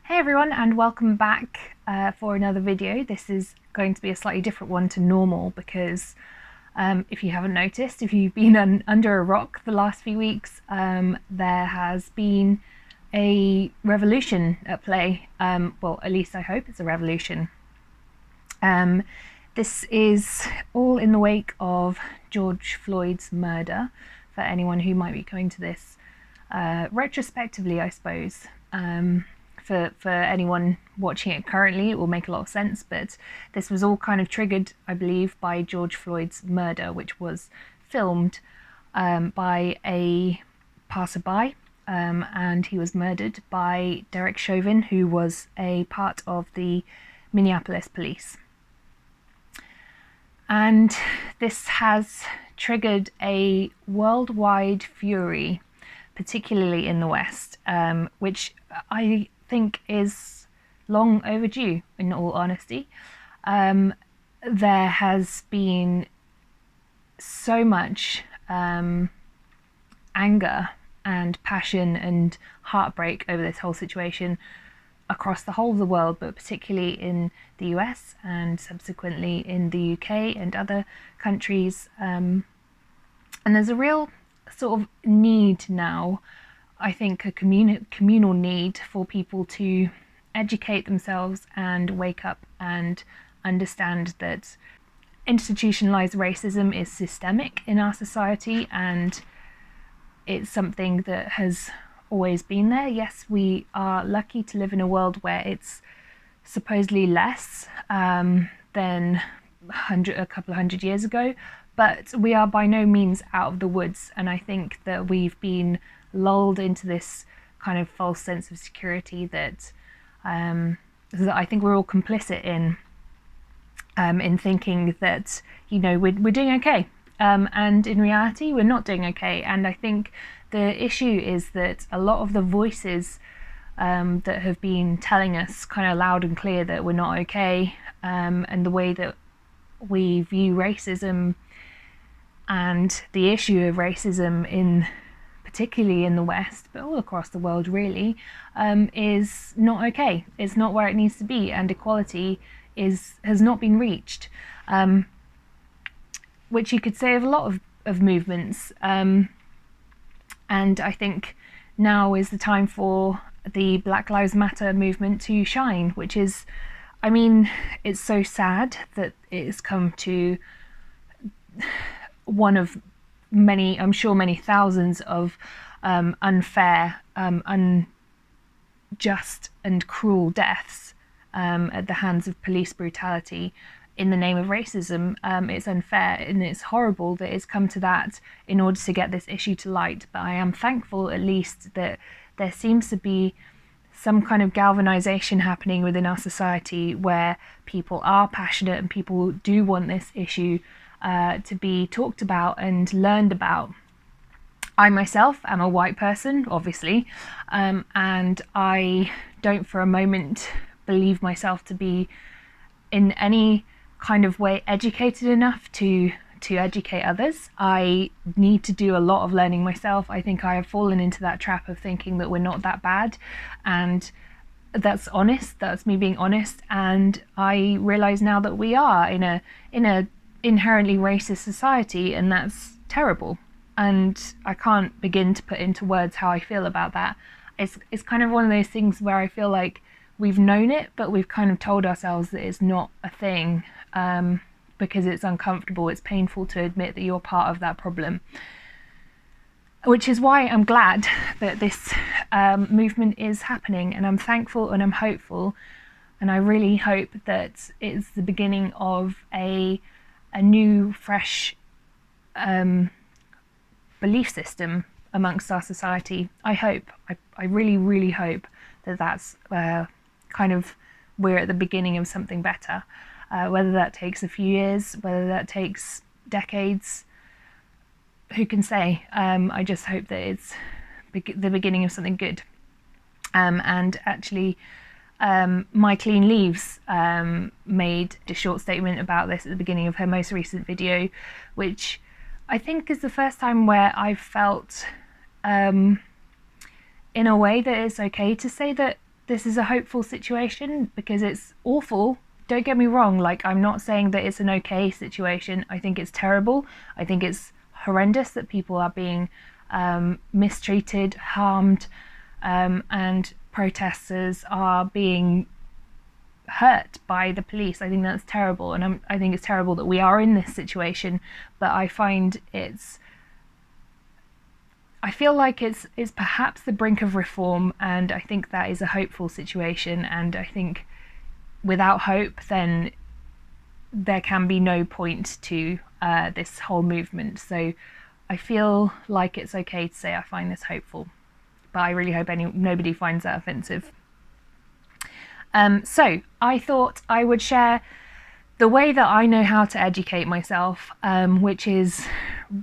Hey everyone, and welcome back for another video. This is going to be a slightly different one to normal because if you haven't noticed, if you've been under a rock the last few weeks, there has been a revolution at play. Well, at least I hope it's a revolution. This is all in the wake of George Floyd's murder, for anyone who might be coming to this retrospectively, I suppose. For anyone watching it currently, it will make a lot of sense, but this was all kind of triggered, I believe, by George Floyd's murder, which was filmed by a passerby, and he was murdered by Derek Chauvin, who was a part of the Minneapolis police. And this has triggered a worldwide fury, particularly in the West, which I think is long overdue, in all honesty. There has been so much anger and passion and heartbreak over this whole situation across the whole of the world, but particularly in the US and subsequently in the UK and other countries. And there's a real sort of need now, I think, a communal need for people to educate themselves and wake up and understand that institutionalized racism is systemic in our society, and it's something that has always been there. Yes, we are lucky to live in a world where it's supposedly less than a couple of hundred years ago, but we are by no means out of the woods, and I think that we've been lulled into this kind of false sense of security that I think we're all complicit in thinking that, you know, we're doing okay, and in reality we're not doing okay. And I think the issue is that a lot of the voices that have been telling us kind of loud and clear that we're not okay, and the way that we view racism and the issue of racism particularly in the West, but all across the world really, is not okay. It's not where it needs to be, and equality has not been reached, which you could say of a lot of movements. And I think now is the time for the Black Lives Matter movement to shine, which is, I mean, it's so sad that it's come to one of many, I'm sure many thousands of unfair, unjust and cruel deaths at the hands of police brutality in the name of racism. It's unfair and it's horrible that it's come to that in order to get this issue to light. But I am thankful at least that there seems to be some kind of galvanization happening within our society where people are passionate and people do want this issue to be talked about and learned about. I myself am a white person, obviously, and I don't for a moment believe myself to be in any kind of way educated enough to educate others. I need to do a lot of learning myself. I think I have fallen into that trap of thinking that we're not that bad, and that's honest. That's me being honest. And I realize now that we are in a inherently racist society, and that's terrible. And I can't begin to put into words how I feel about that. It's kind of one of those things where I feel like we've known it, but we've kind of told ourselves that it's not a thing, because it's uncomfortable, it's painful to admit that you're part of that problem. Which is why I'm glad that this movement is happening, and I'm thankful and I'm hopeful, and I really hope that it's the beginning of a new, fresh belief system amongst our society. I hope, I really, really hope that that's kind of, we're at the beginning of something better. Whether that takes a few years, whether that takes decades, who can say? I just hope that it's the beginning of something good. And actually, My Clean Leaves made a short statement about this at the beginning of her most recent video, which I think is the first time where I've felt in a way that it's okay to say that this is a hopeful situation because it's awful. Don't get me wrong, like, I'm not saying that it's an okay situation. I think it's terrible. I think it's horrendous that people are being mistreated, harmed, and protesters are being hurt by the police. I think that's terrible, and I think it's terrible that we are in this situation, but I find I feel like it's perhaps the brink of reform, and I think that is a hopeful situation, and I think without hope then there can be no point to this whole movement. So I feel like it's okay to say I find this hopeful, but I really hope nobody finds that offensive. So I thought I would share the way that I know how to educate myself, which is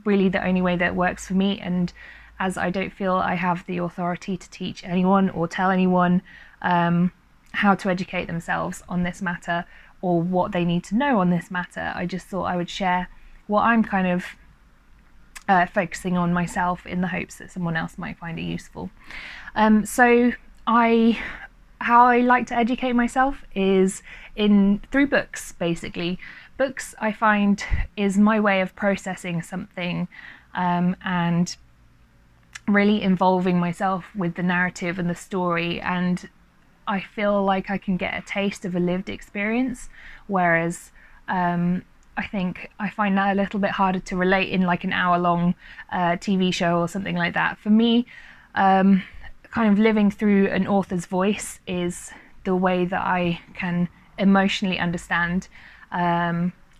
really the only way that works for me, and as I don't feel I have the authority to teach anyone or tell anyone how to educate themselves on this matter or what they need to know on this matter, I just thought I would share what I'm kind of focusing on myself in the hopes that someone else might find it useful. How I like to educate myself is through books, basically. Books, I find, is my way of processing something and really involving myself with the narrative and the story, and I feel like I can get a taste of a lived experience, whereas I think I find that a little bit harder to relate in like an hour-long TV show or something like that. For me, kind of living through an author's voice is the way that I can emotionally understand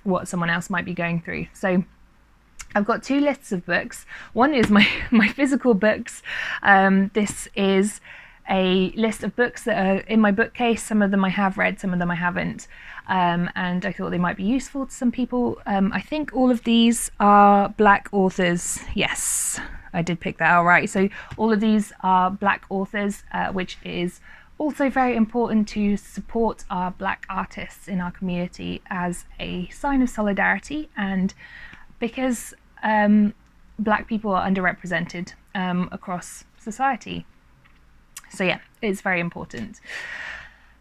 what someone else might be going through. So I've got two lists of books. One is my physical books. This is a list of books that are in my bookcase. Some of them I have read, some of them I haven't, and I thought they might be useful to some people. I think all of these are Black authors. Yes, I did pick that out right. So all of these are Black authors, which is also very important to support our Black artists in our community as a sign of solidarity, and because Black people are underrepresented across society. So yeah, it's very important.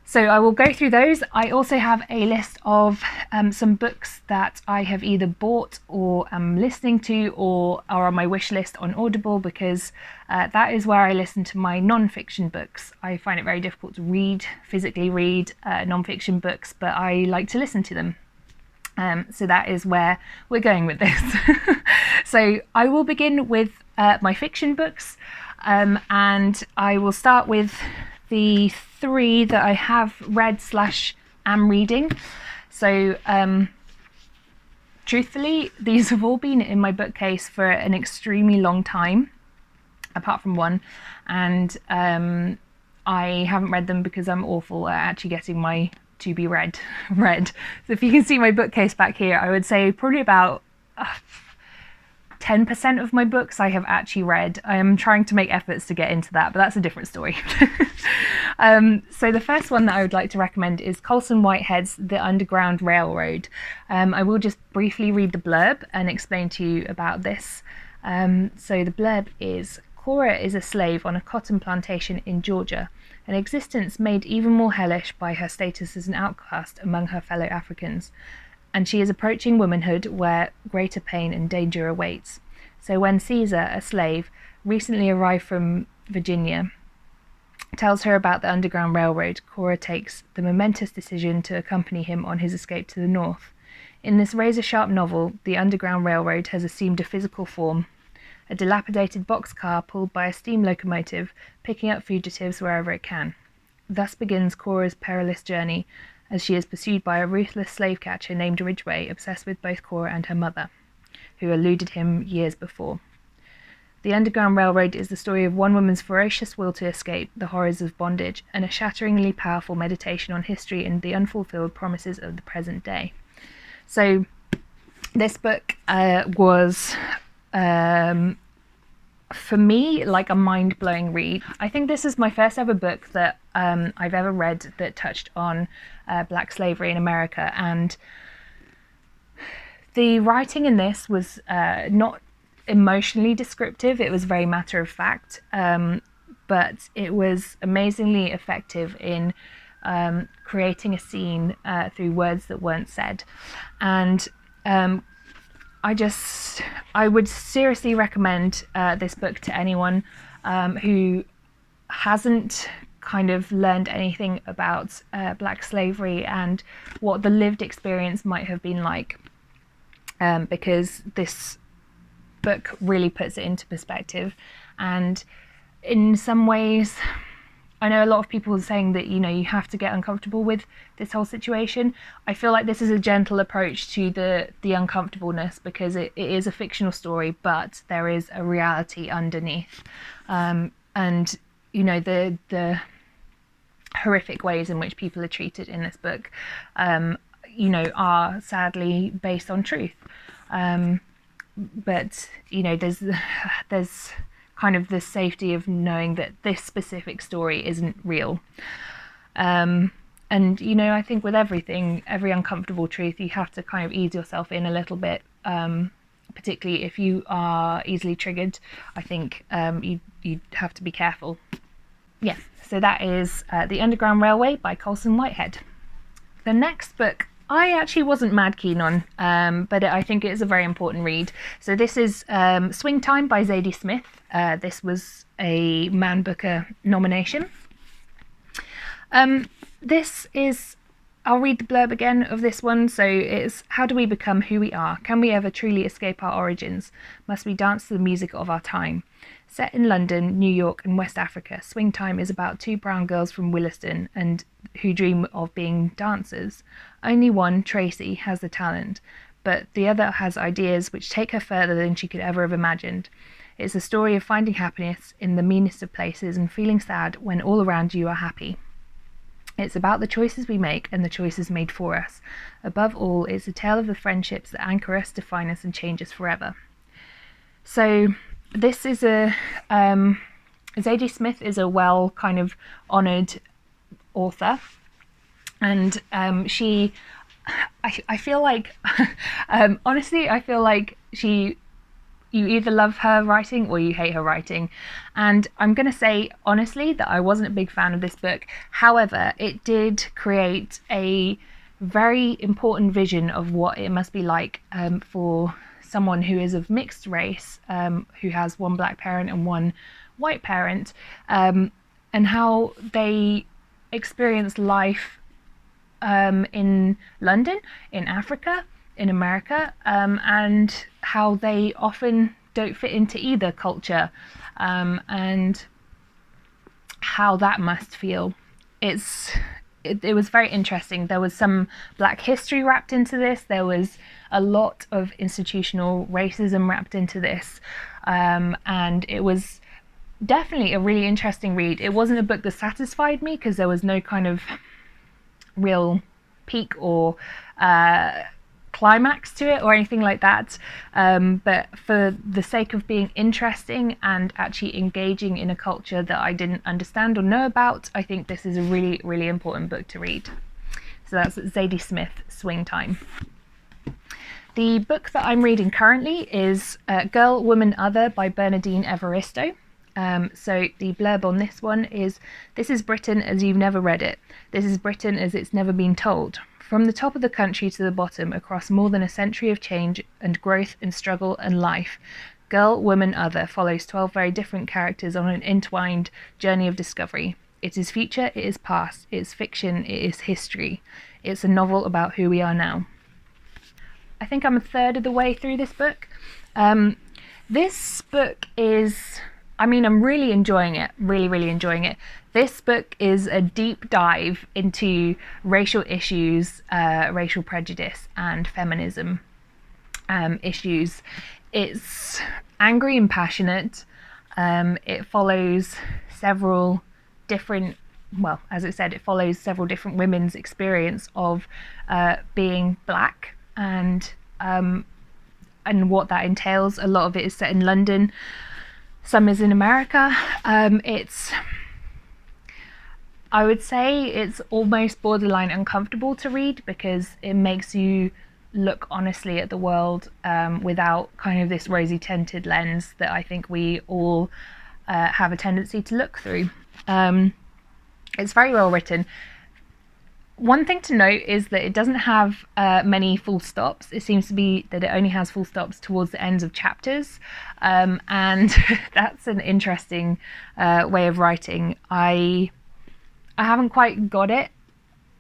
So I will go through those. I also have a list of some books that I have either bought or am listening to or are on my wish list on Audible, because that is where I listen to my non-fiction books. I find it very difficult to physically read non-fiction books, but I like to listen to them. So that is where we're going with this. So I will begin with my fiction books, and I will start with the 3 that I have read / am reading. So truthfully, these have all been in my bookcase for an extremely long time, apart from one, and I haven't read them because I'm awful at actually getting my to be read. So if you can see my bookcase back here, I would say probably about 10% of my books I have actually read. I am trying to make efforts to get into that, but that's a different story. So the first one that I would like to recommend is Colson Whitehead's The Underground Railroad. I will just briefly read the blurb and explain to you about this. So the blurb is: Cora is a slave on a cotton plantation in Georgia, an existence made even more hellish by her status as an outcast among her fellow Africans, and she is approaching womanhood where greater pain and danger awaits. So when Caesar, a slave, recently arrived from Virginia, tells her about the Underground Railroad, Cora takes the momentous decision to accompany him on his escape to the north. In this razor-sharp novel, the Underground Railroad has assumed a physical form, a dilapidated boxcar pulled by a steam locomotive, picking up fugitives wherever it can. Thus begins Cora's perilous journey, as she is pursued by a ruthless slave catcher named Ridgway, obsessed with both Cora and her mother, who eluded him years before. The Underground Railroad is the story of one woman's ferocious will to escape the horrors of bondage, and a shatteringly powerful meditation on history and the unfulfilled promises of the present day. So this book was for me like a mind-blowing read. I think this is my first ever book that I've ever read that touched on Black slavery in America, and the writing in this was not emotionally descriptive. It was very matter of fact, but but it was amazingly effective in creating a scene through words that weren't said. And I would seriously recommend this book to anyone who hasn't kind of learned anything about black slavery and what the lived experience might have been like, because this book really puts it into perspective. And in some ways, I know a lot of people are saying that, you know, you have to get uncomfortable with this whole situation. I feel like this is a gentle approach to the uncomfortableness, because it is a fictional story, but there is a reality underneath. And, you know, the horrific ways in which people are treated in this book, you know, are sadly based on truth. But, you know, there's kind of the safety of knowing that this specific story isn't real. And, you know, I think with everything, every uncomfortable truth, you have to kind of ease yourself in a little bit, particularly if you are easily triggered. I think you have to be careful. Yeah, so that is The Underground Railway by Colson Whitehead. The next book I actually wasn't mad keen on, but I think it's a very important read. So this is Swing Time by Zadie Smith. This was a Man Booker nomination. This is, I'll read the blurb again of this one. So it's, how do we become who we are? Can we ever truly escape our origins? Must we dance to the music of our time? Set in London, New York and West Africa, Swing Time is about two brown girls from Williston and who dream of being dancers. Only one, Tracy, has the talent, but the other has ideas which take her further than she could ever have imagined. It's a story of finding happiness in the meanest of places and feeling sad when all around you are happy. It's about the choices we make and the choices made for us. Above all, it's a tale of the friendships that anchor us, define us and change us forever. So this is Zadie Smith is a well kind of honoured author, and I feel like honestly I feel like you either love her writing or you hate her writing, and I'm gonna say honestly that I wasn't a big fan of this book. However, it did create a very important vision of what it must be like for someone who is of mixed race, who has one black parent and one white parent, and how they experience life in London, in Africa, in America, and how they often don't fit into either culture, and how that must feel. It was very interesting. There was some black history wrapped into this. There was a lot of institutional racism wrapped into this, and it was definitely a really interesting read. It wasn't a book that satisfied me because there was no kind of real peak or climax to it or anything like that, but for the sake of being interesting and actually engaging in a culture that I didn't understand or know about, I think this is a really, really important book to read. So that's Zadie Smith, Swing Time. The book that I'm reading currently is Girl, Woman, Other by Bernardin Evaristo. So the blurb on this one is, this is Britain as you've never read it. This is Britain as it's never been told. From the top of the country to the bottom, across more than a century of change and growth and struggle and life, Girl, Woman, Other follows 12 very different characters on an entwined journey of discovery. It is future, it is past, it is fiction, it is history. It's a novel about who we are now. I think I'm a third of the way through this book. This book is, I mean, I'm really enjoying it, really enjoying it. This book is a deep dive into racial issues, racial prejudice and feminism issues. It's angry and passionate. It follows several different, well, as it said, it follows several different women's experience of being black and what that entails. A lot of it is set in London. Some is in America. I would say it's almost borderline uncomfortable to read because it makes you look honestly at the world without kind of this rosy tinted lens that I think we all have a tendency to look through. It's very well written. One thing to note is that it doesn't have many full stops. It seems to be that it only has full stops towards the ends of chapters, and that's an interesting way of writing. I haven't quite got it,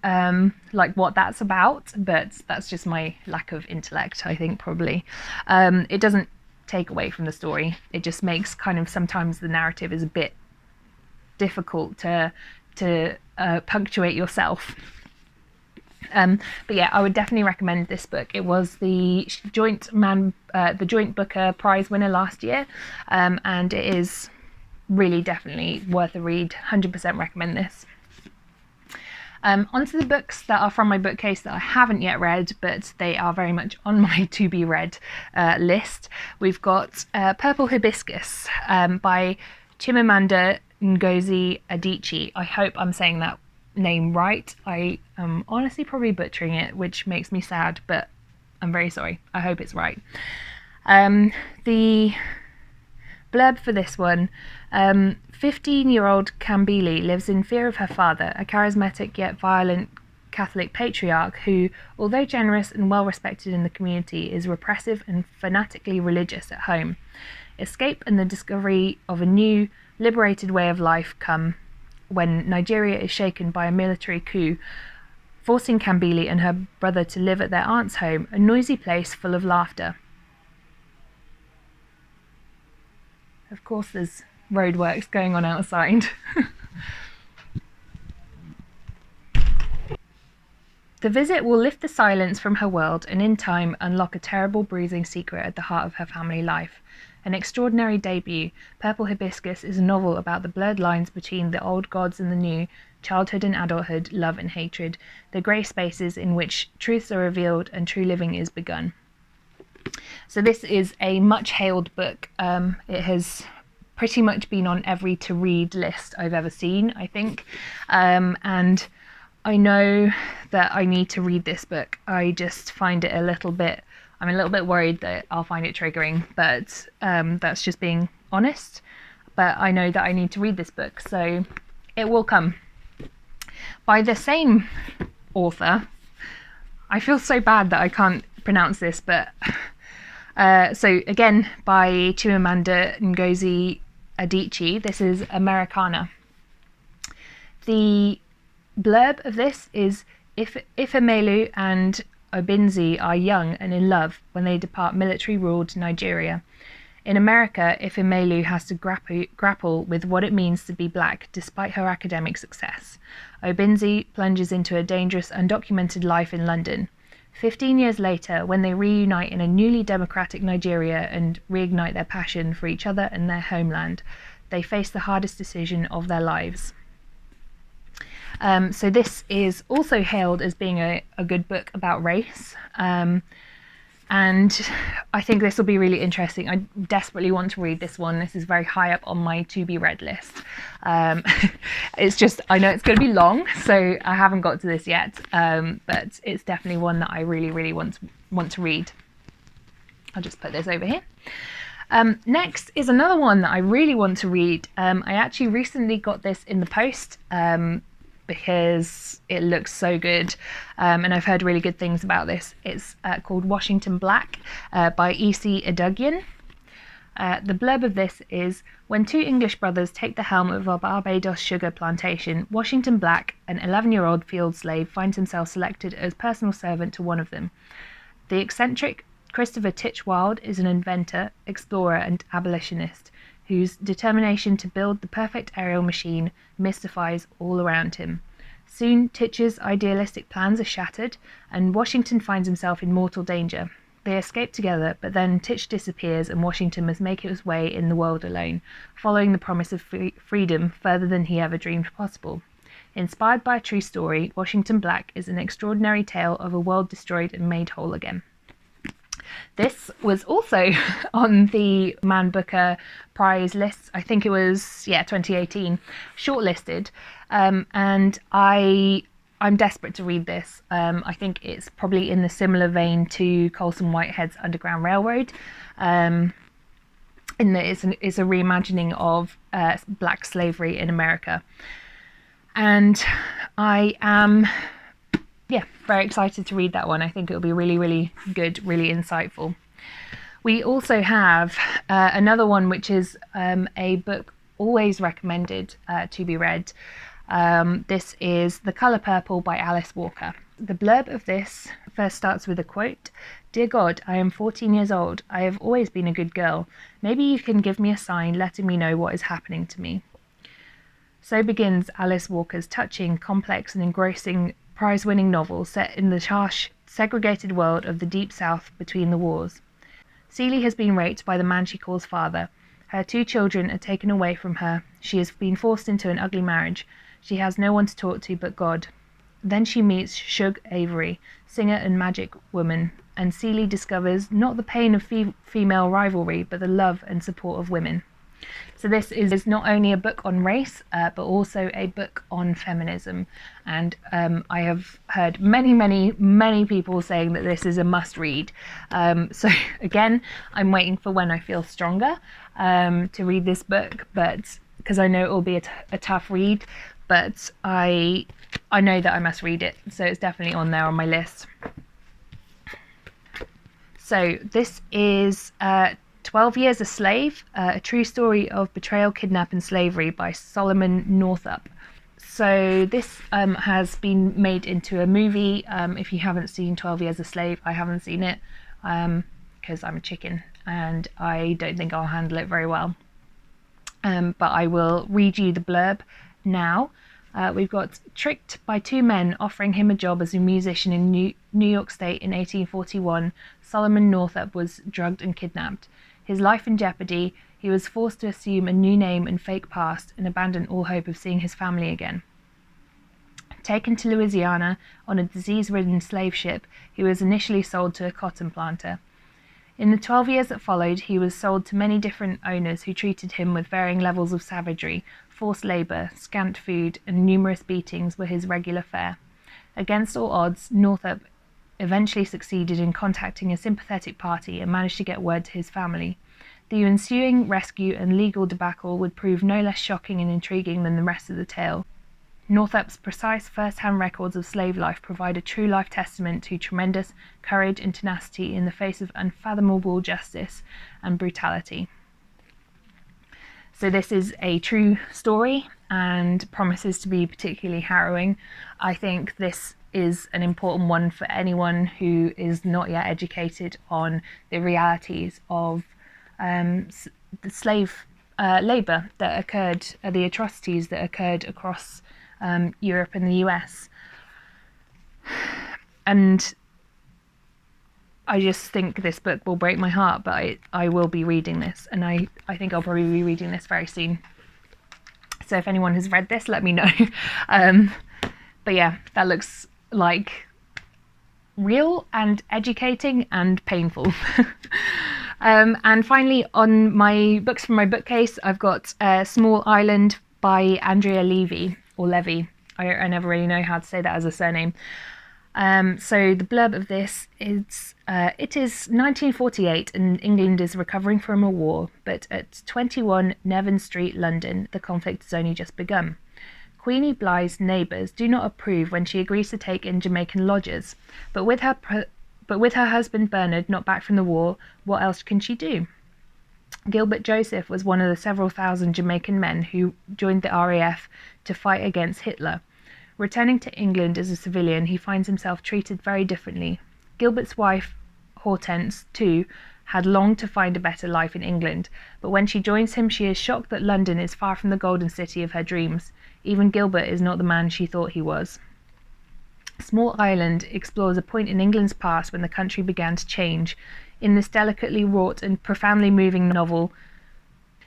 like what that's about, but that's just my lack of intellect, I think, probably. It doesn't take away from the story. It just makes kind of sometimes the narrative is a bit difficult to punctuate yourself. But yeah, I would definitely recommend this book. It was the joint Booker Prize winner last year, and it is really definitely worth a read. 100% recommend this. Onto the books that are from my bookcase that I haven't yet read, but they are very much on my to be read list. We've got Purple Hibiscus by Chimamanda Ngozi Adichie. I hope I'm saying that name right. I am honestly probably butchering it, which makes me sad, but I'm very sorry. I hope it's right. The blurb for this one: 15-year-old Kambili lives in fear of her father, a charismatic yet violent Catholic patriarch who, although generous and well respected in the community, is repressive and fanatically religious at home. Escape and the discovery of a new, liberated way of life come when Nigeria is shaken by a military coup, forcing Kambili and her brother to live at their aunt's home, a noisy place full of laughter. Of course, there's roadworks going on outside. The visit will lift the silence from her world and in time unlock a terrible bruising secret at the heart of her family life. An extraordinary debut, Purple Hibiscus is a novel about the blurred lines between the old gods and the new, childhood and adulthood, love and hatred, the grey spaces in which truths are revealed and true living is begun. So this is a much hailed book. It has pretty much been on every to read list I've ever seen, I think. And I know that I need to read this book. I just find it I'm a little bit worried that I'll find it triggering, but that's just being honest. But I know that I need to read this book, so it will come. By the same author, I feel so bad that I can't pronounce this, but so again, by Chimamanda Ngozi Adichie, this is Americanah. The blurb of this is: Ifemelu and Obinzi are young and in love when they depart military-ruled Nigeria. In America, Ifemelu has to grapple with what it means to be black despite her academic success. Obinzi plunges into a dangerous, undocumented life in London. 15 years later, when they reunite in a newly democratic Nigeria and reignite their passion for each other and their homeland, they face the hardest decision of their lives. So this is also hailed as being a good book about race, and I think this will be really interesting. I desperately want to read this one. This is very high up on my to be read list. It's just, I know it's going to be long, so I haven't got to this yet, but it's definitely one that I really want to read. I'll just put this over here. Next is another one that I really want to read. I actually recently got this in the post, because it looks so good, and I've heard really good things about this. It's called Washington Black by Esi Edugyan. The blurb of this is: when two English brothers take the helm of a Barbados sugar plantation, Washington Black, an 11-year-old field slave, finds himself selected as personal servant to one of them. The eccentric Christopher Titchwild is an inventor, explorer and abolitionist whose determination to build the perfect aerial machine mystifies all around him. Soon, Titch's idealistic plans are shattered, and Washington finds himself in mortal danger. They escape together, but then Titch disappears and Washington must make his way in the world alone, following the promise of freedom further than he ever dreamed possible. Inspired by a true story, Washington Black is an extraordinary tale of a world destroyed and made whole again. This was also on the Man Booker Prize list. I think it was, 2018, shortlisted. And I'm desperate to read this. I think it's probably in the similar vein to Colson Whitehead's Underground Railroad. in that it's a reimagining of black slavery in America. And I am, very excited to read that one. I think it'll be really, really good, really insightful. We also have another one, which is a book always recommended to be read. This is The Colour Purple by Alice Walker. The blurb of this first starts with a quote. "Dear God, I am 14 years old. I have always been a good girl. Maybe you can give me a sign letting me know what is happening to me." So begins Alice Walker's touching, complex and engrossing prize-winning novel set in the harsh, segregated world of the Deep South between the wars. Celie has been raped by the man she calls father. Her 2 children are taken away from her. She has been forced into an ugly marriage. She has no one to talk to but God. Then she meets Shug Avery, singer and magic woman, and Celie discovers not the pain of female rivalry, but the love and support of women. So this is not only a book on race, but also a book on feminism. And I have heard many people saying that this is a must read. So again, I'm waiting for when I feel stronger to read this book, but because I know it will be a tough read, but I know that I must read it. So it's definitely on there on my list. So this is 12 Years a Slave, a true story of betrayal, kidnap and slavery by Solomon Northup. So this has been made into a movie. If you haven't seen 12 Years a Slave, I haven't seen it because I'm a chicken and I don't think I'll handle it very well. But I will read you the blurb now. We've got tricked by 2 men offering him a job as a musician in New York State in 1841. Solomon Northup was drugged and kidnapped. His life in jeopardy, he was forced to assume a new name and fake past and abandon all hope of seeing his family again. Taken to Louisiana on a disease-ridden slave ship, he was initially sold to a cotton planter. In the 12 years that followed, he was sold to many different owners who treated him with varying levels of savagery. Forced labour, scant food, and numerous beatings were his regular fare. Against all odds, Northup eventually succeeded in contacting a sympathetic party and managed to get word to his family. The ensuing rescue and legal debacle would prove no less shocking and intriguing than the rest of the tale. Northup's precise first-hand records of slave life provide a true life testament to tremendous courage and tenacity in the face of unfathomable justice and brutality. So this is a true story and promises to be particularly harrowing. I think this is an important one for anyone who is not yet educated on the realities of the slave labour that occurred, the atrocities that occurred across Europe and the US. And I just think this book will break my heart, but I will be reading this, and I think I'll probably be reading this very soon. So if anyone has read this, let me know. But yeah, that looks like real and educating and painful. And finally, on my books from my bookcase, I've got Small Island by Andrea Levy, or Levy. I never really know how to say that as a surname. So the blurb of this is, it is 1948 and England is recovering from a war, but at 21 Nevin Street, London, the conflict has only just begun. Queenie Bligh's neighbours do not approve when she agrees to take in Jamaican lodgers, but with her husband Bernard not back from the war, what else can she do? Gilbert Joseph was one of the several thousand Jamaican men who joined the RAF to fight against Hitler. Returning to England as a civilian, he finds himself treated very differently. Gilbert's wife, Hortense, too, had longed to find a better life in England, but when she joins him, she is shocked that London is far from the golden city of her dreams. Even Gilbert is not the man she thought he was. Small Island explores a point in England's past when the country began to change. In this delicately wrought and profoundly moving novel,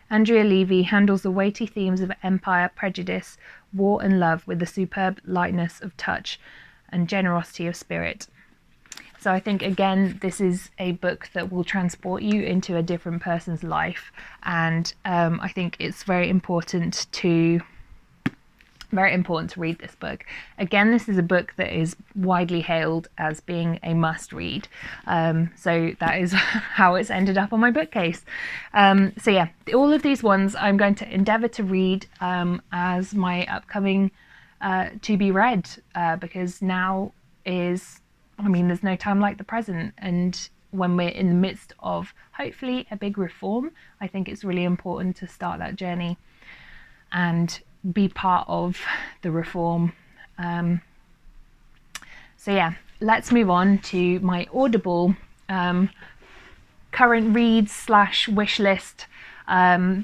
Andrea Levy handles the weighty themes of empire, prejudice, war and love with the superb lightness of touch and generosity of spirit. So I think, again, this is a book that will transport you into a different person's life, and I think it's very important to Very important to read this book. Again, this is a book that is widely hailed as being a must read. So that is how it's ended up on my bookcase. So yeah, all of these ones I'm going to endeavour to read as my upcoming to be read, because now is, I mean, there's no time like the present. And when we're in the midst of hopefully a big reform, I think it's really important to start that journey and be part of the reform. So yeah, let's move on to my Audible current reads / wish list that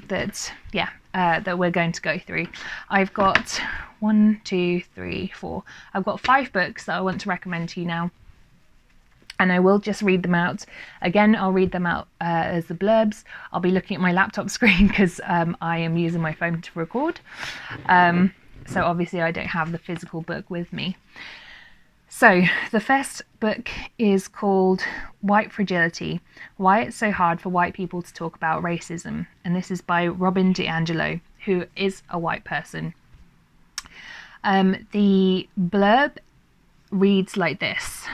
we're going to go through. I've got 1, 2, 3, 4. I've got 5 books that I want to recommend to you now. And I will just read them out. Again, I'll read them out as the blurbs. I'll be looking at my laptop screen because I am using my phone to record. So obviously I don't have the physical book with me. So the first book is called White Fragility, Why It's So Hard for White People to Talk About Racism. And this is by Robin DiAngelo, who is a white person. The blurb reads like this.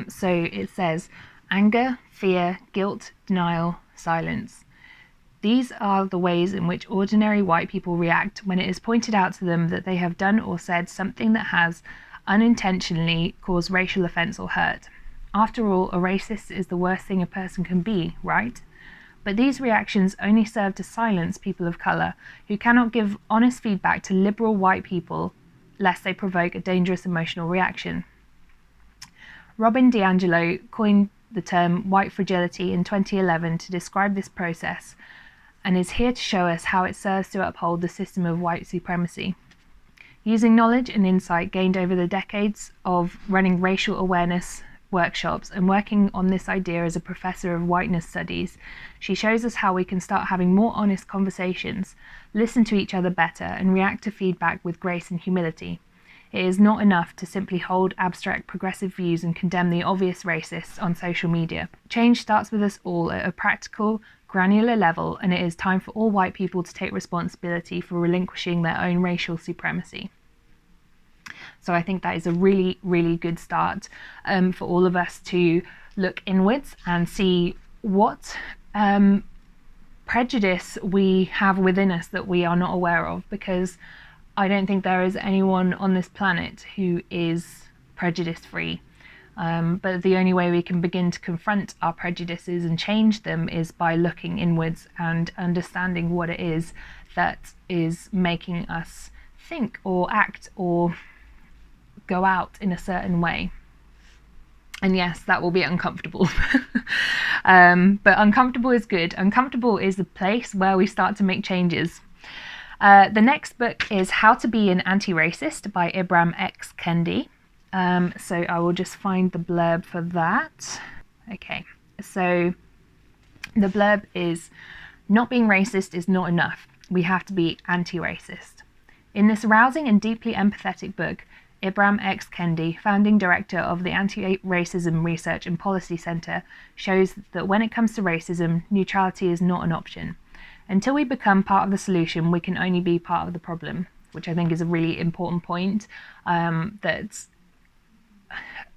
So it says, anger, fear, guilt, denial, silence. These are the ways in which ordinary white people react when it is pointed out to them that they have done or said something that has unintentionally caused racial offence or hurt. After all, a racist is the worst thing a person can be, right? But these reactions only serve to silence people of colour who cannot give honest feedback to liberal white people lest they provoke a dangerous emotional reaction. Robin DiAngelo coined the term white fragility in 2011 to describe this process and is here to show us how it serves to uphold the system of white supremacy. Using knowledge and insight gained over the decades of running racial awareness workshops and working on this idea as a professor of whiteness studies, she shows us how we can start having more honest conversations, listen to each other better, and react to feedback with grace and humility. It is not enough to simply hold abstract progressive views and condemn the obvious racists on social media. Change starts with us all at a practical, granular level, and it is time for all white people to take responsibility for relinquishing their own racial supremacy. So I think that is a really, really good start for all of us to look inwards and see what prejudice we have within us that we are not aware of, because I don't think there is anyone on this planet who is prejudice-free. But the only way we can begin to confront our prejudices and change them is by looking inwards and understanding what it is that is making us think or act or go out in a certain way. And yes, that will be uncomfortable. But uncomfortable is good. Uncomfortable is the place where we start to make changes. The next book is How to Be an Anti-Racist by Ibram X. Kendi. So I will just find the blurb for that. Okay, so the blurb is, not being racist is not enough. We have to be anti-racist. In this rousing and deeply empathetic book, Ibram X. Kendi, founding director of the Anti-Racism Research and Policy Center, shows that when it comes to racism, neutrality is not an option. Until we become part of the solution, we can only be part of the problem, which I think is a really important point. That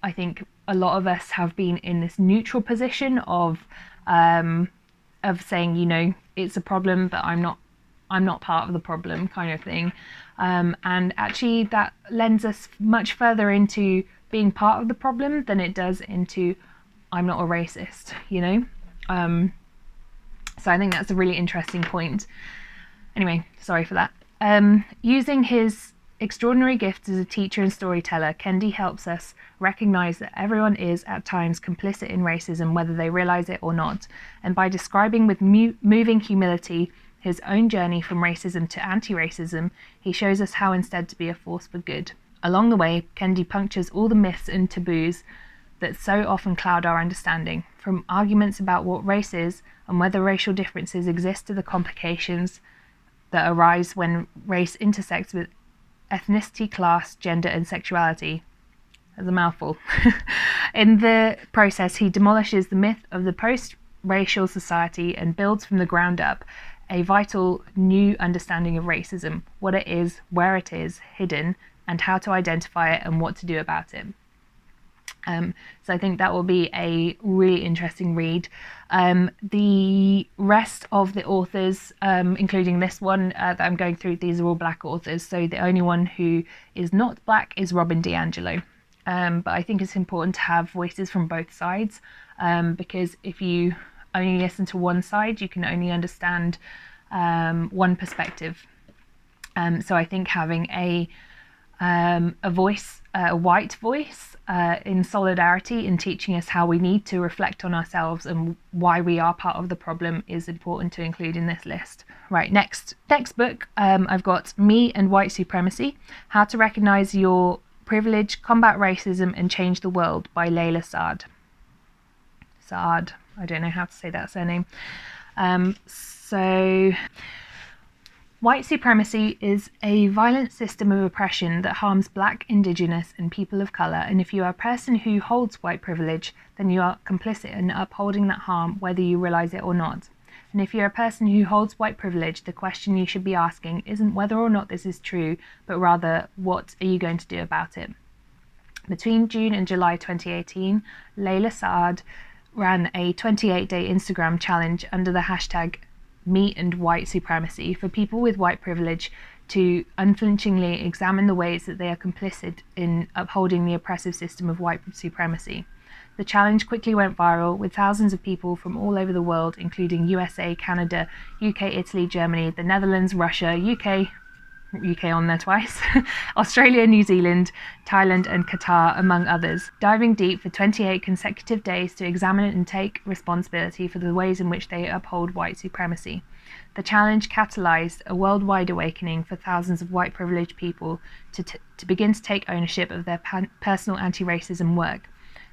I think a lot of us have been in this neutral position of saying, you know, it's a problem, but I'm not part of the problem, kind of thing. And actually, that lends us much further into being part of the problem than it does into I'm not a racist, you know. So I think that's a really interesting point. Anyway, sorry for that. Using his extraordinary gifts as a teacher and storyteller, Kendi helps us recognize that everyone is at times complicit in racism, whether they realize it or not. And by describing with moving humility his own journey from racism to anti-racism, he shows us how instead to be a force for good. Along the way, Kendi punctures all the myths and taboos that so often cloud our understanding, from arguments about what race is and whether racial differences exist to the complications that arise when race intersects with ethnicity, class, gender, and sexuality. That's a mouthful. In the process, he demolishes the myth of the post-racial society and builds from the ground up a vital new understanding of racism, what it is, where it is hidden, and how to identify it and what to do about it. So I think that will be a really interesting read. The rest of the authors, including this one that I'm going through, these are all black authors. So the only one who is not black is Robin DiAngelo. But I think it's important to have voices from both sides, because if you only listen to one side, you can only understand one perspective. So I think having a voice, a white voice, in solidarity in teaching us how we need to reflect on ourselves and why we are part of the problem is important to include in this list. Right, next book, I've got Me and White Supremacy, How to Recognize Your Privilege, Combat Racism and Change the World by Layla Saad. Saad, I don't know how to say that surname. So white supremacy is a violent system of oppression that harms Black, Indigenous and people of colour, and if you are a person who holds white privilege, then you are complicit in upholding that harm whether you realise it or not. And if you're a person who holds white privilege, the question you should be asking isn't whether or not this is true, but rather, what are you going to do about it? Between June and July 2018, Layla Saad ran a 28-day Instagram challenge under the hashtag Me and White Supremacy for people with white privilege to unflinchingly examine the ways that they are complicit in upholding the oppressive system of white supremacy. The challenge quickly went viral, with thousands of people from all over the world, including USA, Canada, UK, Italy, Germany, the Netherlands, Russia, UK on there twice, Australia, New Zealand, Thailand and Qatar, among others, diving deep for 28 consecutive days to examine and take responsibility for the ways in which they uphold white supremacy. The challenge catalysed a worldwide awakening for thousands of white privileged people to begin to take ownership of their personal anti-racism work.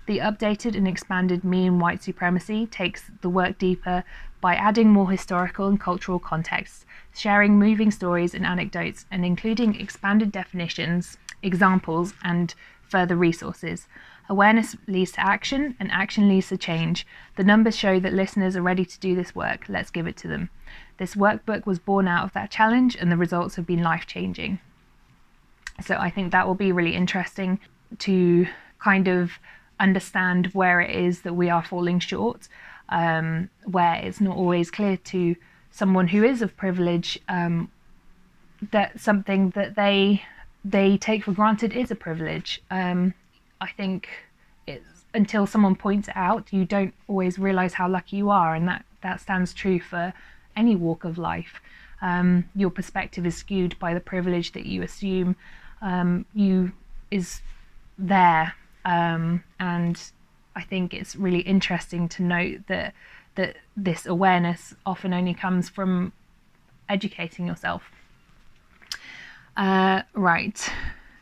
The updated and expanded Me and White Supremacy takes the work deeper by adding more historical and cultural context, sharing moving stories and anecdotes, and including expanded definitions, examples, and further resources. Awareness leads to action, and action leads to change. The numbers show that listeners are ready to do this work. Let's give it to them. This workbook was born out of that challenge, and the results have been life-changing. So I think that will be really interesting to kind of understand where it is that we are falling short, where it's not always clear to someone who is of privilege that something that they take for granted is a privilege. I think it's until someone points it out, you don't always realise how lucky you are, and that stands true for any walk of life. Your perspective is skewed by the privilege that you assume is there. And I think it's really interesting to note that this awareness often only comes from educating yourself. Right,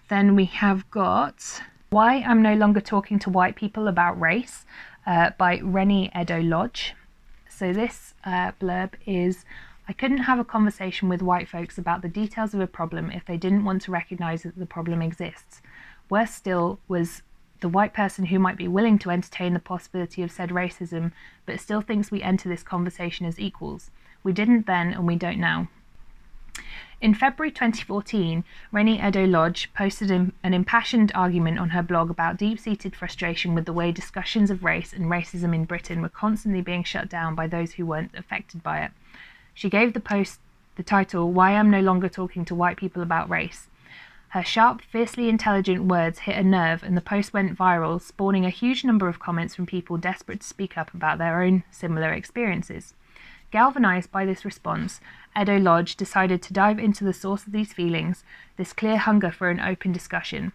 then we have got Why I'm No Longer Talking to White People About Race by Reni Eddo-Lodge. So this blurb is: I couldn't have a conversation with white folks about the details of a problem if they didn't want to recognise that the problem exists. Worse still was the white person who might be willing to entertain the possibility of said racism, but still thinks we enter this conversation as equals. We didn't then, and we don't now. In February 2014, Reni Eddo-Lodge posted an impassioned argument on her blog about deep-seated frustration with the way discussions of race and racism in Britain were constantly being shut down by those who weren't affected by it. She gave the post the title, Why I'm No Longer Talking to White People About Race. Her sharp, fiercely intelligent words hit a nerve, and the post went viral, spawning a huge number of comments from people desperate to speak up about their own similar experiences. Galvanized by this response, Eddo-Lodge decided to dive into the source of these feelings, this clear hunger for an open discussion.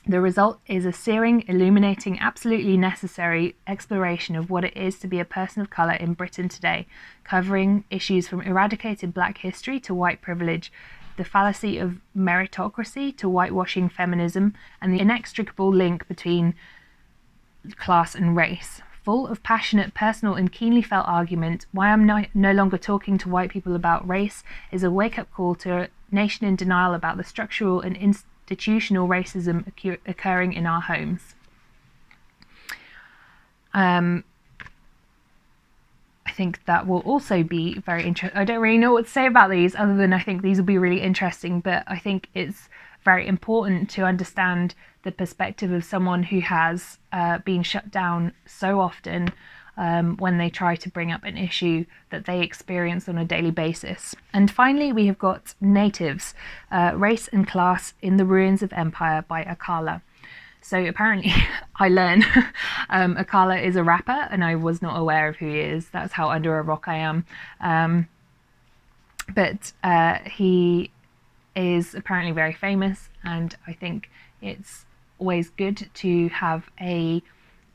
The result is a searing, illuminating, absolutely necessary exploration of what it is to be a person of colour in Britain today, covering issues from eradicated black history to white privilege, the fallacy of meritocracy to whitewashing feminism, and the inextricable link between class and race. Full of passionate, personal and keenly felt argument, Why I'm no longer talking to white people about race is a wake-up call to a nation in denial about the structural and institutional racism occurring in our homes. I think that will also be very interesting. I don't really know what to say about these other than I think these will be really interesting, but I think it's very important to understand the perspective of someone who has been shut down so often when they try to bring up an issue that they experience on a daily basis. And finally, we have got Natives, Race and Class in the Ruins of Empire by Akala. So apparently I learn Akala is a rapper, and I was not aware of who he is. That's how under a rock I am. But he is apparently very famous, and I think it's always good to have a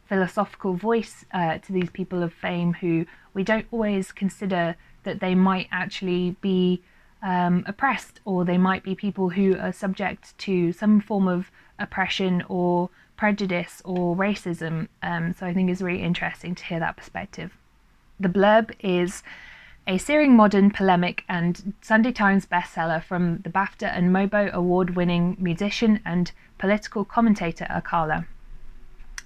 philosophical voice to these people of fame who we don't always consider that they might actually be oppressed, or they might be people who are subject to some form of oppression or prejudice or racism. So I think it's really interesting to hear that perspective. The blurb is a searing modern polemic and Sunday Times bestseller from the BAFTA and MOBO award-winning musician and political commentator Akala.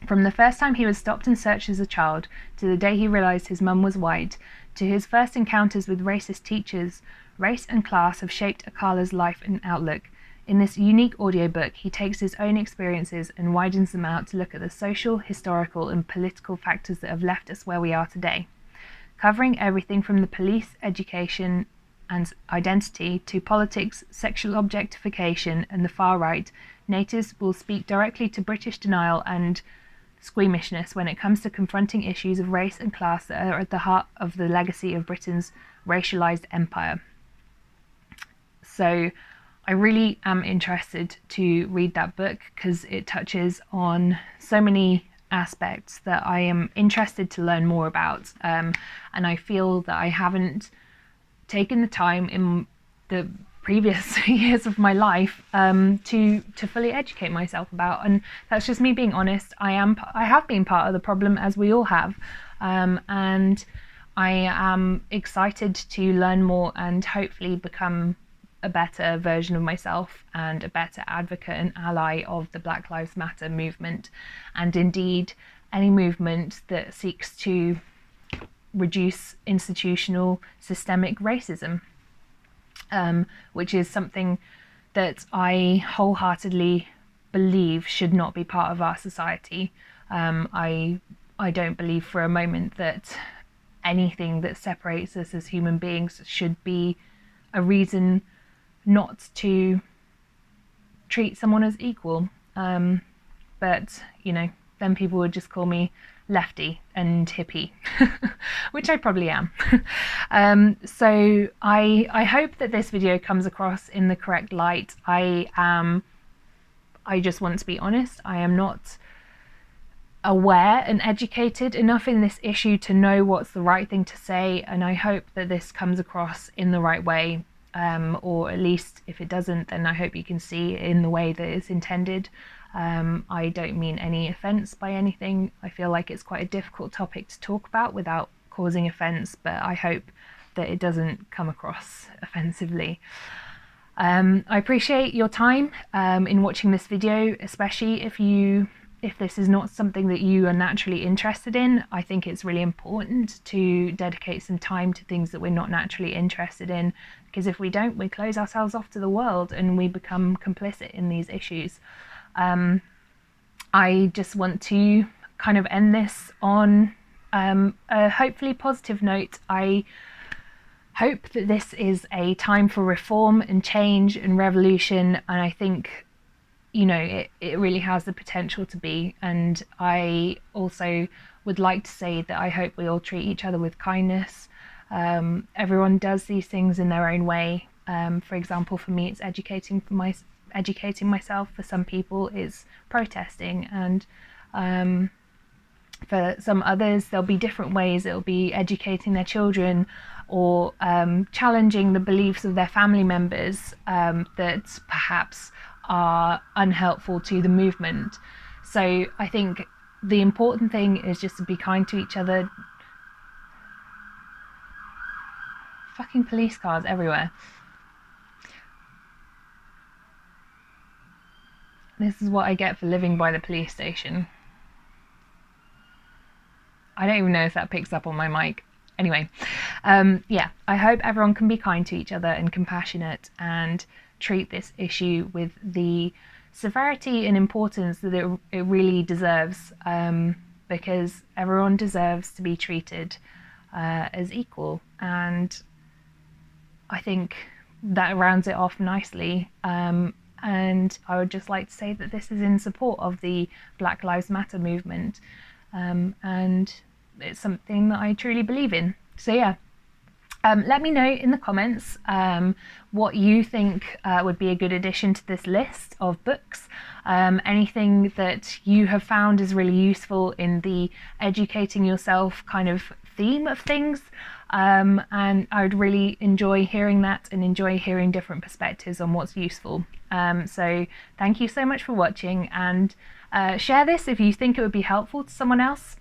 From the first time he was stopped and searched as a child, to the day he realised his mum was white, to his first encounters with racist teachers, race and class have shaped Akala's life and outlook. In this unique audiobook, he takes his own experiences and widens them out to look at the social, historical and political factors that have left us where we are today. Covering everything from the police, education and identity to politics, sexual objectification and the far right, Natives will speak directly to British denial and squeamishness when it comes to confronting issues of race and class that are at the heart of the legacy of Britain's racialised empire. So I really am interested to read that book because it touches on so many aspects that I am interested to learn more about, and I feel that I haven't taken the time in the previous years of my life to fully educate myself about, and that's just me being honest. I have been part of the problem, as we all have, and I am excited to learn more and hopefully become a better version of myself and a better advocate and ally of the Black Lives Matter movement, and indeed any movement that seeks to reduce institutional systemic racism, which is something that I wholeheartedly believe should not be part of our society. I don't believe for a moment that anything that separates us as human beings should be a reason not to treat someone as equal. But, you know, then people would just call me lefty and hippie, which I probably am. So I hope that this video comes across in the correct light. I just want to be honest. I am not aware and educated enough in this issue to know what's the right thing to say, and I hope that this comes across in the right way. Or at least if it doesn't, then I hope you can see in the way that it's intended. I don't mean any offence by anything. I feel like it's quite a difficult topic to talk about without causing offence, but I hope that it doesn't come across offensively. I appreciate your time in watching this video, especially if this is not something that you are naturally interested in. I think it's really important to dedicate some time to things that we're not naturally interested in, because if we don't, we close ourselves off to the world and we become complicit in these issues. I just want to kind of end this on a hopefully positive note. I hope that this is a time for reform and change and revolution, and I think, you know, it really has the potential to be. And I also would like to say that I hope we all treat each other with kindness. Everyone does these things in their own way. For example, for me, it's educating myself. For some people, it's protesting, and for some others, there'll be different ways. It'll be educating their children, or challenging the beliefs of their family members that perhaps are unhelpful to the movement. So I think the important thing is just to be kind to each other. Fucking police cars everywhere. This is what I get for living by the police station. I don't even know if that picks up on my mic. Anyway, yeah, I hope everyone can be kind to each other and compassionate and treat this issue with the severity and importance that it really deserves, because everyone deserves to be treated as equal. And I think that rounds it off nicely. And I would just like to say that this is in support of the Black Lives Matter movement, and it's something that I truly believe in. So yeah, let me know in the comments what you think would be a good addition to this list of books, anything that you have found is really useful in the educating yourself kind of theme of things. And I would really enjoy hearing that and enjoy hearing different perspectives on what's useful. So thank you so much for watching, and share this if you think it would be helpful to someone else.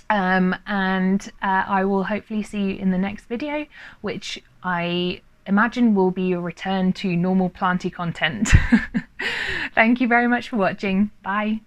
And I will hopefully see you in the next video, which I imagine will be a return to normal planty content. Thank you very much for watching. Bye.